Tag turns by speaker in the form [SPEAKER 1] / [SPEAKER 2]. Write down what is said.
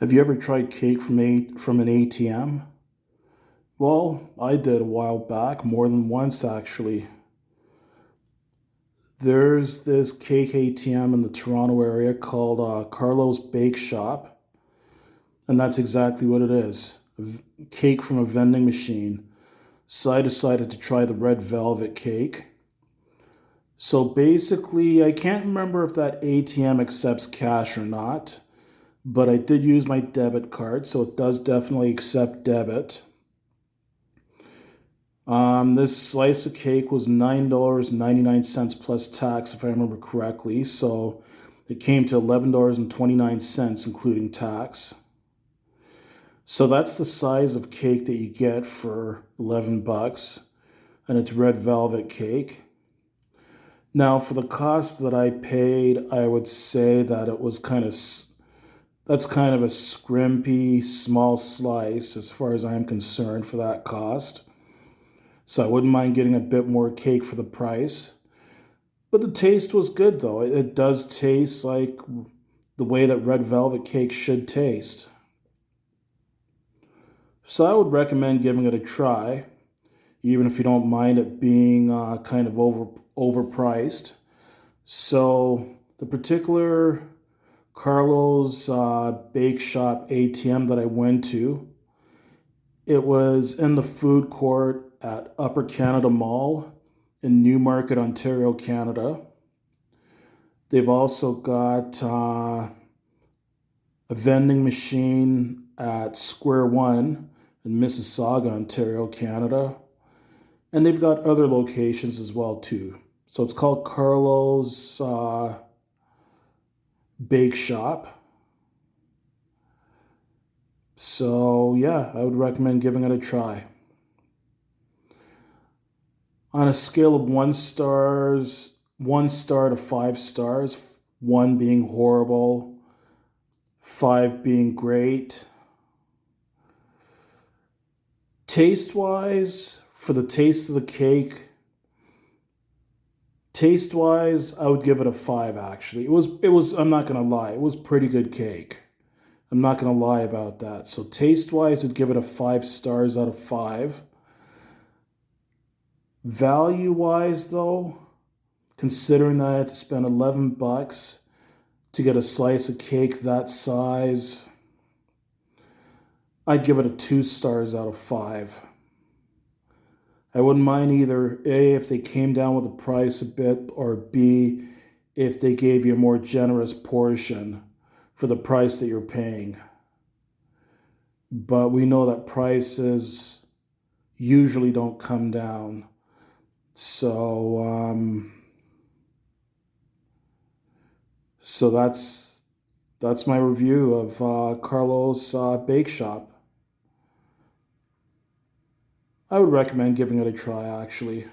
[SPEAKER 1] Have you ever tried cake from an ATM? Well, I did a while back, more than once actually. There's this cake ATM in the Toronto area called Carlo's Bake Shop, and that's exactly what it is. Cake from a vending machine. So I decided to try the red velvet cake. So basically, I can't remember if that ATM accepts cash or not, but I did use my debit card, so it does definitely accept debit. This slice of cake was $9.99 plus tax, if I remember correctly. So it came to $11.29, including tax. So that's the size of cake that you get for 11 bucks, and it's red velvet cake. Now, for the cost that I paid, I would say that it was that's kind of a scrimpy, small slice as far as I'm concerned for that cost. So I wouldn't mind getting a bit more cake for the price. But the taste was good though. It does taste like the way that red velvet cake should taste. So I would recommend giving it a try, even if you don't mind it being kind of overpriced. So the particular Carlo's Bake Shop ATM that I went to, it was in the food court at Upper Canada Mall in Newmarket, Ontario, Canada. They've also got a vending machine at Square One in Mississauga, Ontario, Canada. And they've got other locations as well too. So it's called Carlo's Bake Shop. So yeah, I would recommend giving it a try. On a scale of 1 star to 5 stars, 1 being horrible, 5 being great. Taste wise, for the taste of the cake, taste wise, I would give it a 5 actually. It was I'm not gonna lie, it was pretty good cake. I'm not gonna lie about that. So taste wise, I'd give it a 5 stars out of 5. Value wise though, considering that I had to spend 11 bucks to get a slice of cake that size, I'd give it a 2 stars out of 5. I wouldn't mind either A, if they came down with the price a bit, or B, if they gave you a more generous portion for the price that you're paying. But we know that prices usually don't come down. So, so that's my review of Carlo's Bake Shop. I would recommend giving it a try, actually.